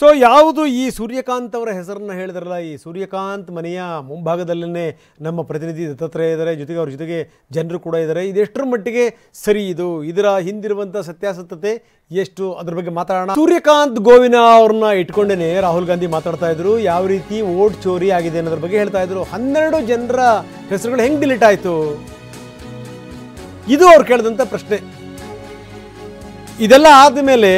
So ಯಾವುದು ಈ ಸೂರ್ಯಕಾಂತ್ ಅವರ ಹೆಸರನ್ನ ಹೇಳಿದ್ರಲ್ಲ, ಈ ಸೂರ್ಯಕಾಂತ್ ಮನೆಯ ಮುಂಭಾಗದಲ್ಲೇ ನಮ್ಮ ಪ್ರತಿನಿಧಿ ದತ್ತಾತ್ರೇಯ ಇದ್ದಾರೆ, ಜೊತೆಗೆ ಅವ್ರ ಜೊತೆಗೆ ಜನರು ಕೂಡ ಇದ್ದಾರೆ. ಇದೆಷ್ಟರ ಮಟ್ಟಿಗೆ ಸರಿ, ಇದರ ಹಿಂದಿರುವಂಥ ಸತ್ಯಾಸತ್ಯತೆ ಎಷ್ಟು, ಅದ್ರ ಬಗ್ಗೆ ಮಾತಾಡೋಣ. ಸೂರ್ಯಕಾಂತ್ ಗೋವಿನ ಅವ್ರನ್ನ ಇಟ್ಕೊಂಡೇನೆ ರಾಹುಲ್ ಗಾಂಧಿ ಮಾತಾಡ್ತಾ ಇದ್ರು. ಯಾವ ರೀತಿ ವೋಟ್ ಚೋರಿ ಆಗಿದೆ ಅನ್ನೋದ್ರ ಬಗ್ಗೆ ಹೇಳ್ತಾ ಇದ್ರು. 12 ಜನರ ಹೆಸರುಗಳು ಹೆಂಗೆ ಡಿಲೀಟ್ ಆಯಿತು, ಇದು ಅವ್ರು ಕೇಳಿದಂಥ ಪ್ರಶ್ನೆ. ಇದೆಲ್ಲ ಆದಮೇಲೆ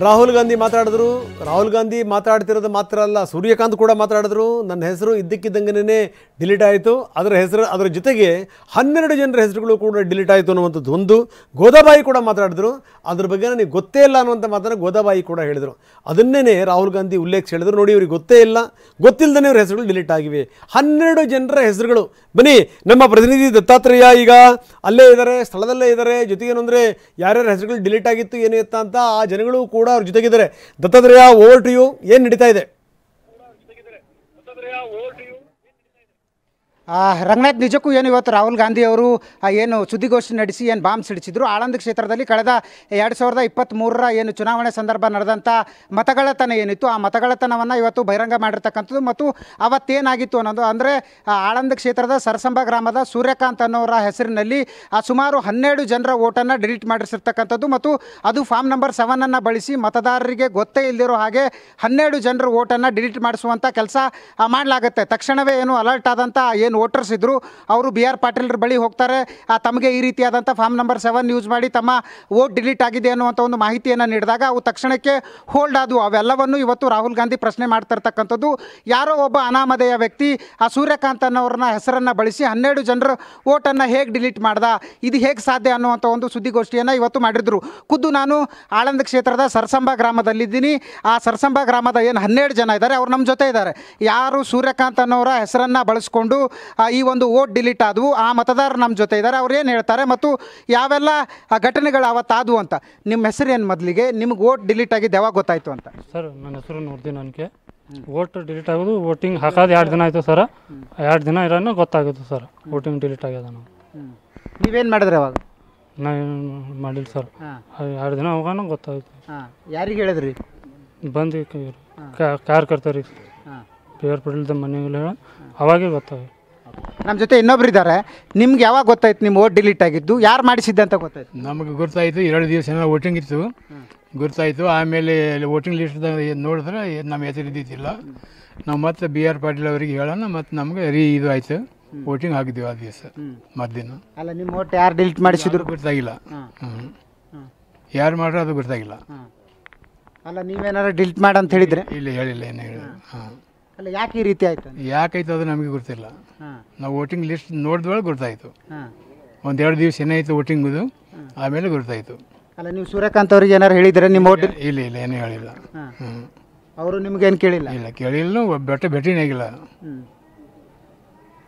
ರಾಹುಲ್ ಗಾಂಧಿ ಮಾತಾಡಿದ್ರು. ರಾಹುಲ್ ಗಾಂಧಿ ಮಾತಾಡ್ತಿರೋದು ಮಾತ್ರ ಅಲ್ಲ, ಸೂರ್ಯಕಾಂತ್ ಕೂಡ ಮಾತಾಡಿದ್ರು. ನನ್ನ ಹೆಸರು ಇದ್ದಕ್ಕಿದ್ದಂಗೆ ಡಿಲೀಟ್ ಆಯಿತು, ಅದರ ಜೊತೆಗೆ 12 ಜನರ ಹೆಸರುಗಳು ಕೂಡ ಡಿಲೀಟ್ ಆಯಿತು ಅನ್ನುವಂಥದ್ದು ಒಂದು. ಗೋದಾಬಾಯಿ ಕೂಡ ಮಾತಾಡಿದ್ರು. ಅದ್ರ ಬಗ್ಗೆ ನನಗೆ ಗೊತ್ತೇ ಇಲ್ಲ ಅನ್ನುವಂಥ ಮಾತನ್ನು ಗೋದಾಬಾಯಿ ಕೂಡ ಹೇಳಿದರು. ಅದನ್ನೇ ರಾಹುಲ್ ಗಾಂಧಿ ಉಲ್ಲೇಖಿಸಿ ಹೇಳಿದ್ರು. ನೋಡಿ, ಇವ್ರಿಗೆ ಗೊತ್ತೇ ಇಲ್ಲ, ಗೊತ್ತಿಲ್ಲದೇ ಇವ್ರ ಹೆಸರುಗಳು ಡಿಲೀಟ್ ಆಗಿವೆ. 12 ಜನರ ಹೆಸರುಗಳು. ಬನ್ನಿ, ನಮ್ಮ ಪ್ರತಿನಿಧಿ ದತ್ತಾತ್ರೇಯ ಈಗ ಅಲ್ಲೇ ಇದ್ದಾರೆ, ಸ್ಥಳದಲ್ಲೇ ಇದ್ದಾರೆ. ಜೊತೆಗೇನು ಅಂದರೆ ಯಾರ್ಯಾರ ಹೆಸರುಗಳು ಡಿಲೀಟ್ ಆಗಿತ್ತು ಏನು ಎತ್ತ ಅಂತ ಆ ಜನಗಳು ಕೂಡ ಅವ್ರ ಜೊತೆಗಿದ್ದಾರೆ. Dattatreya, over to you. ಏನು ನಡೀತಾ ಇದೆ? ರಂಗನಾಥ್, ನಿಜಕ್ಕೂ ಏನು ಇವತ್ತು ರಾಹುಲ್ ಗಾಂಧಿ ಅವರು ಏನು ಸುದ್ದಿಗೋಷ್ಠಿ ನಡೆಸಿ ಏನು ಬಾಂಬ್ ಸಿಡಿಸಿದ್ರು. ಆಳಂದ ಕ್ಷೇತ್ರದಲ್ಲಿ ಕಳೆದ 2023ರ ಏನು ಚುನಾವಣೆ ಸಂದರ್ಭ ನಡೆದಂಥ ಮತಗಳತನ ಏನಿತ್ತು, ಆ ಮತಗಳತನವನ್ನು ಇವತ್ತು ಬಹಿರಂಗ ಮಾಡಿರ್ತಕ್ಕಂಥದ್ದು. ಮತ್ತು ಅವತ್ತೇನಾಗಿತ್ತು ಅನ್ನೋದು ಅಂದರೆ ಆಳಂದ ಕ್ಷೇತ್ರದ ಸರಸಂಬ ಗ್ರಾಮದ ಸೂರ್ಯಕಾಂತ್ ಅನ್ನೋರ ಹೆಸರಿನಲ್ಲಿ ಸುಮಾರು 12 ಜನರ ಓಟನ್ನು ಡಿಲೀಟ್ ಮಾಡಿಸಿರ್ತಕ್ಕಂಥದ್ದು. ಮತ್ತು ಅದು ಫಾರ್ಮ್ ನಂಬರ್ 7 ಬಳಸಿ ಮತದಾರರಿಗೆ ಗೊತ್ತೇ ಇಲ್ಲದಿರೋ ಹಾಗೆ 12 ಜನರ ಓಟನ್ನು ಡಿಲೀಟ್ ಮಾಡಿಸುವಂಥ ಕೆಲಸ ಮಾಡಲಾಗುತ್ತೆ. ತಕ್ಷಣವೇ ಏನು ಅಲರ್ಟ್ ಆದಂಥ ಏನು ವೋಟರ್ಸ್ ಇದ್ದರು ಅವರು ಬಿ ಆರ್ ಪಾಟೀಲ್ರ ಬಳಿ ಹೋಗ್ತಾರೆ. ತಮಗೆ ಈ ರೀತಿಯಾದಂಥ ಫಾರ್ಮ್ ನಂಬರ್ 7 ಯೂಸ್ ಮಾಡಿ ತಮ್ಮ ವೋಟ್ ಡಿಲೀಟ್ ಆಗಿದೆ ಅನ್ನುವಂಥ ಒಂದು ಮಾಹಿತಿಯನ್ನು ನೀಡಿದಾಗ ಅವು ತಕ್ಷಣಕ್ಕೆ ಹೋಲ್ಡ್ ಆದವು. ಅವೆಲ್ಲವನ್ನು ಇವತ್ತು ರಾಹುಲ್ ಗಾಂಧಿ ಪ್ರಶ್ನೆ ಮಾಡ್ತಿರ್ತಕ್ಕಂಥದ್ದು. ಯಾರೋ ಒಬ್ಬ ಅನಾಮಧೇಯ ವ್ಯಕ್ತಿ ಸೂರ್ಯಕಾಂತ್ ಅನ್ನೋರನ್ನ ಹೆಸರನ್ನು ಬಳಸಿ 12 ಜನರ ವೋಟನ್ನು ಹೇಗೆ ಡಿಲೀಟ್ ಮಾಡ್ದ, ಇದು ಹೇಗೆ ಸಾಧ್ಯ ಅನ್ನುವಂಥ ಒಂದು ಸುದ್ದಿಗೋಷ್ಠಿಯನ್ನು ಇವತ್ತು ಮಾಡಿದ್ರು. ಖುದ್ದು ನಾನು ಆಳಂದ ಕ್ಷೇತ್ರದ ಸರಸಂಬ ಗ್ರಾಮದಲ್ಲಿದ್ದೀನಿ. ಆ ಸರಸಂಬ ಗ್ರಾಮದ ಏನು 12 ಜನ ಇದ್ದಾರೆ ಅವ್ರು ನಮ್ಮ ಜೊತೆ ಇದ್ದಾರೆ. ಯಾರು ಸೂರ್ಯಕಾಂತ್ ಅನ್ನೋರ ಹೆಸರನ್ನು ಬಳಸ್ಕೊಂಡು ಈ ಒಂದು ವೋಟ್ ಡಿಲೀಟ್ ಆದವು, ಆ ಮತದಾರರು ನಮ್ಮ ಜೊತೆ ಇದ್ದಾರೆ. ಅವ್ರು ಏನು ಹೇಳ್ತಾರೆ ಮತ್ತು ಯಾವೆಲ್ಲ ಘಟನೆಗಳು ಅವತ್ತಾದವು ಅಂತ. ನಿಮ್ಮ ಹೆಸರು ಏನು, ಮೊದಲಿಗೆ ನಿಮ್ಗೆ ವೋಟ್ ಡಿಲೀಟ್ ಆಗಿದ್ದು ಯಾವಾಗ ಗೊತ್ತಾಯಿತು ಅಂತ? ಸರ್, ನನ್ನ ಹೆಸರು ನೋಡ್ತೀನಿ. ನನಗೆ ವೋಟ್ ಡಿಲೀಟ್ ಆಗೋದು ವೋಟಿಂಗ್ ಹಾಕೋದು 2 ದಿನ ಆಯಿತು ಸರ್. 2 ದಿನ ಇರೋನು ಗೊತ್ತಾಗೋದು ಸರ್ ವೋಟಿಂಗ್ ಡಿಲೀಟ್ ಆಗ್ಯದ. ನಾವು ನೀವೇನು ಮಾಡಿದ್ರಿ ಅವಾಗ? ನಾನು ಮಾಡಿಲ್ಲ ಸರ್. 2 ದಿನ ಹೋಗೋಣ ಗೊತ್ತಾಯ್ತು. ಯಾರಿಗೆ ಹೇಳಿದ್ರಿ? ಬಂದು ಕಾರ್ಯಕರ್ತರಿಗೆ ಪಿ ಆರ್ ಪಾಟೀಲ್ದ ಮನೆಗಳು ಹೇಳ ಅವಾಗೇ ಗೊತ್ತಾಯ್ತು. ನಮ್ಮ ಜೊತೆ ಇನ್ನೊಬ್ರು ಇದ್ದಾರೆ. ನಿಮ್ಗೆ ಯಾವಾಗ ಗೊತ್ತಾಯ್ತು ನಿಮ್ಮ ವೋಟ್ ಡಿಲೀಟ್ ಆಗಿದ್ದು, ಯಾರು ಮಾಡಿಸಿದ್ದೆ ಅಂತ ಗೊತ್ತಾಯ್ತು? ನಮಗೆ ಗೊತ್ತಾಯಿತು, 2 ದಿವಸ ವೋಟಿಂಗ್ ಇತ್ತು, ಗೊತ್ತಾಯಿತು. ಆಮೇಲೆ ವೋಟಿಂಗ್ ಲಿಸ್ಟ್ ನೋಡಿದ್ರೆ ನಮ್ಮ ಹೆಸರು ಇದ್ದಿದ್ದಿಲ್ಲ. ನಾವು ಮತ್ತೆ ಬಿ ಆರ್ ಪಾಟೀಲ್ ಅವರಿಗೆ ಹೇಳೋಣ, ಮತ್ತು ನಮಗೆ ಇದು ಆಯಿತು, ವೋಟಿಂಗ್ ಹಾಕಿದ್ವಿ ಆ ದಿವಸ ಮಧ್ಯಾಹ್ನ. ಅಲ್ಲ, ನಿಮ್ಮ ವೋಟ್ ಯಾರು ಡಿಲೀಟ್ ಮಾಡಿಸಿದ್ರು ಗೊತ್ತಾಗಿಲ್ಲ. ಯಾರು ಮಾಡ್ರೆ ಅದು ಗೊತ್ತಾಗಿಲ್ಲ. ಅಲ್ಲ, ನೀವೇನಾರು ಡಿಲೀಟ್ ಮಾಡಿ ಅಂತ ಹೇಳಿದ್ರೆ? ಇಲ್ಲ, ಹೇಳಿಲ್ಲ, ಏನು ಹೇಳಿಲ್ಲ. ಹಾಂ, ಅಲ್ಲ, ಯಾಕೆ ಈ ರೀತಿ ಆಯ್ತು? ಯಾಕಾಯ್ತು ಅದು ನಮಗೆ ಗೊತ್ತಿಲ್ಲ. ನಾವು ವೋಟಿಂಗ್ ಲಿಸ್ಟ್ ನೋಡಿದ್ಮೇಲೆ ಗೊತ್ತಾಯಿತು. 1-2 ದಿವಸ ಏನಾಯಿತು ವೋಟಿಂಗುದು, ಆಮೇಲೆ ಗೊತ್ತಾಯಿತು. ಅಲ್ಲ, ನೀವು ಸೂರ್ಯಕಾಂತ್ ಅವ್ರಿಗೆ ಏನಾರು ಹೇಳಿದ್ರೆ ನಿಮ್ಮ ವೋಟ್? ಇಲ್ಲ, ಏನೂ ಹೇಳಿಲ್ಲ. ಅವರು ನಿಮ್ಗೇನು ಕೇಳಿಲ್ಲ? ಇಲ್ಲ, ಕೇಳಿಲ್ಲ, ಭೇಟಿನೇ ಆಗಿಲ್ಲ.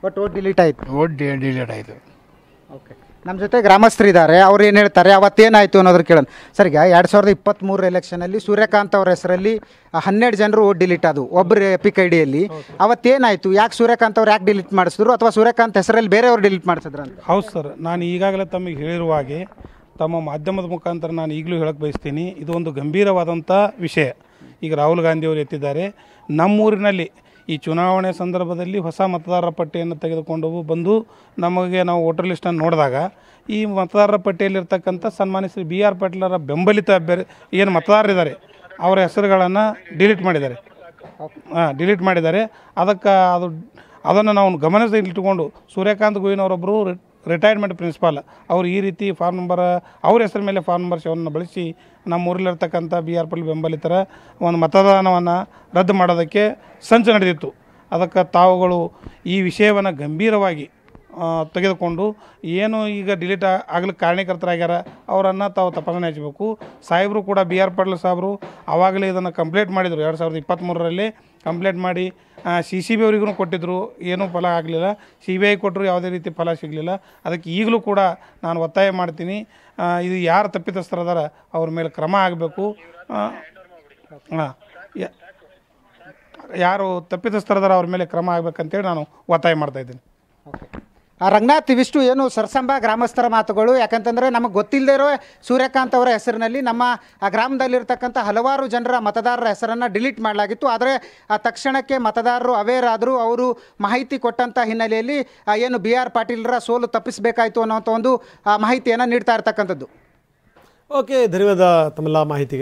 ಬಟ್ ವೋಟ್ ಡಿಲೀಟ್ ಆಯಿತು. ವೋಟ್ ಡಿಲೀಟ್ ಆಯಿತು. ಓಕೆ, ನಮ್ಮ ಜೊತೆ ಗ್ರಾಮಸ್ಥರಿದ್ದಾರೆ. ಅವ್ರು ಏನು ಹೇಳ್ತಾರೆ, ಅವತ್ತೇನಾಯಿತು ಅನ್ನೋದ್ರ ಕೇಳೋಣ. ಸರ್, ಈಗ 2023 ಎಲೆಕ್ಷನಲ್ಲಿ ಸೂರ್ಯಕಾಂತ್ ಅವ್ರ ಹೆಸರಲ್ಲಿ 12 ಜನರು ವೋಟ್ ಡಿಲೀಟ್ ಆದವು, ಒಬ್ಬರು ಎಪಿಕ್ ಐಡಿಯಲ್ಲಿ. ಅವತ್ತೇನಾಯಿತು, ಯಾಕೆ ಸೂರ್ಯಕಾಂತ್ ಅವ್ರು ಯಾಕೆ ಡಿಲೀಟ್ ಮಾಡಿಸಿದ್ರು, ಅಥವಾ ಸೂರ್ಯಕಾಂತ್ ಹೆಸರಲ್ಲಿ ಬೇರೆಯವ್ರು ಡಿಲೀಟ್ ಮಾಡಿಸಿದ್ರು ಅಂತ? ಹೌದು ಸರ್, ನಾನು ಈಗಾಗಲೇ ತಮಗೆ ಹೇಳಿರುವ ಹಾಗೆ ತಮ್ಮ ಮಾಧ್ಯಮದ ಮುಖಾಂತರ ನಾನು ಈಗಲೂ ಹೇಳಕ್ಕೆ ಬಯಸ್ತೀನಿ, ಇದು ಒಂದು ಗಂಭೀರವಾದಂಥ ವಿಷಯ. ಈಗ ರಾಹುಲ್ ಗಾಂಧಿಯವರು ಎತ್ತಿದ್ದಾರೆ. ನಮ್ಮೂರಿನಲ್ಲಿ ಈ ಚುನಾವಣೆ ಸಂದರ್ಭದಲ್ಲಿ ಹೊಸ ಮತದಾರರ ಪಟ್ಟಿಯನ್ನು ತೆಗೆದುಕೊಂಡು ಬಂದು ನಮಗೆ ನಾವು ವೋಟರ್ ಲಿಸ್ಟನ್ನು ನೋಡಿದಾಗ ಈ ಮತದಾರರ ಪಟ್ಟಿಯಲ್ಲಿರ್ತಕ್ಕಂಥ ಸನ್ಮಾನ್ಯ ಶ್ರೀ ಬಿ ಆರ್ ಪಾಟೀಲರ ಬೆಂಬಲಿತ ಏನು ಮತದಾರರಿದ್ದಾರೆ ಅವರ ಹೆಸರುಗಳನ್ನು ಡಿಲೀಟ್ ಮಾಡಿದ್ದಾರೆ. ಅದನ್ನು ನಾವು ಗಮನದಲ್ಲಿಟ್ಟುಕೊಂಡು ಸೂರ್ಯಕಾಂತ್ ಗೋವಿನವರೊಬ್ಬರು ರಿಟೈರ್ಮೆಂಟ್ ಪ್ರಿನ್ಸಿಪಾಲ್ ಅವರು ಈ ರೀತಿ ಫಾರ್ಮ್ ನಂಬರ್ ಅವ್ರ ಹೆಸರ ಮೇಲೆ ಫಾರ್ಮ್ ನಂಬರ್ 7 ಬಳಸಿ ನಮ್ಮ ಊರಲ್ಲಿರ್ತಕ್ಕಂಥ ಬಿ ಆರ್ ಪಾಟೀಲ್ ಬೆಂಬಲಿತರ ಒಂದು ಮತದಾನವನ್ನು ರದ್ದು ಮಾಡೋದಕ್ಕೆ ಸಂಚು ನಡೆದಿತ್ತು. ಅದಕ್ಕೆ ತಾವುಗಳು ಈ ವಿಷಯವನ್ನು ಗಂಭೀರವಾಗಿ ತೆಗೆದುಕೊಂಡು ಏನು ಈಗ ಡಿಲೀಟ್ ಆಗ್ಲಿಕ್ಕೆ ಕಾರಣೀಕರ್ತರಾಗ್ಯಾರ ಅವರನ್ನು ತಾವು ತಪಾಸಣೆ ಹಚ್ಚಬೇಕು. ಸಾಹೇಬರು ಕೂಡ ಬಿ ಆರ್ ಪಾಟೀಲ್ ಸಾಹೇಬರು ಆವಾಗಲೇ ಇದನ್ನು ಕಂಪ್ಲೇಂಟ್ ಮಾಡಿದರು. 2023ರಲ್ಲಿ ಕಂಪ್ಲೇಂಟ್ ಮಾಡಿ CCB ಅವರಿಗೂ ಕೊಟ್ಟಿದ್ದರು, ಏನೂ ಫಲ ಆಗಲಿಲ್ಲ. CBI ಕೊಟ್ಟರು, ಯಾವುದೇ ರೀತಿ ಫಲ ಸಿಗಲಿಲ್ಲ. ಅದಕ್ಕೆ ಈಗಲೂ ಕೂಡ ನಾನು ಒತ್ತಾಯ ಮಾಡ್ತೀನಿ, ಇದು ಯಾರು ತಪ್ಪಿತಸ್ಥರದಾರ ಅವ್ರ ಮೇಲೆ ಕ್ರಮ ಆಗಬೇಕು. ಯಾರು ತಪ್ಪಿತಸ್ಥರದಾರ ಅವ್ರ ಮೇಲೆ ಕ್ರಮ ಆಗಬೇಕಂತೇಳಿ ನಾನು ಒತ್ತಾಯ ಮಾಡ್ತಾಯಿದ್ದೀನಿ. ಓಕೆ, ರಂಗನಾಥ್ ಇವಿಷ್ಟು ಏನು ಸರ್ಸಂಬ ಗ್ರಾಮಸ್ಥರ ಮಾತುಗಳು. ಯಾಕಂತಂದರೆ ನಮಗೆ ಗೊತ್ತಿಲ್ಲದೆ ಇರೋ ಸೂರ್ಯಕಾಂತ್ ಅವರ ಹೆಸರಿನಲ್ಲಿ ನಮ್ಮ ಆ ಗ್ರಾಮದಲ್ಲಿರ್ತಕ್ಕಂಥ ಹಲವಾರು ಜನರ ಮತದಾರರ ಹೆಸರನ್ನು ಡಿಲೀಟ್ ಮಾಡಲಾಗಿತ್ತು. ಆದರೆ ತಕ್ಷಣಕ್ಕೆ ಮತದಾರರು ಅವೇರ್ ಆದರು. ಅವರು ಮಾಹಿತಿ ಕೊಟ್ಟಂಥ ಹಿನ್ನೆಲೆಯಲ್ಲಿ ಏನು ಬಿ ಆರ್ ಪಾಟೀಲ್ರ ಸೋಲು ತಪ್ಪಿಸಬೇಕಾಯಿತು ಅನ್ನೋಂಥ ಒಂದು ಮಾಹಿತಿಯನ್ನು ನೀಡ್ತಾ ಇರ್ತಕ್ಕಂಥದ್ದು. ಓಕೆ, ಧನ್ಯವಾದ ತಮ್ಮೆಲ್ಲ ಮಾಹಿತಿಗೆ.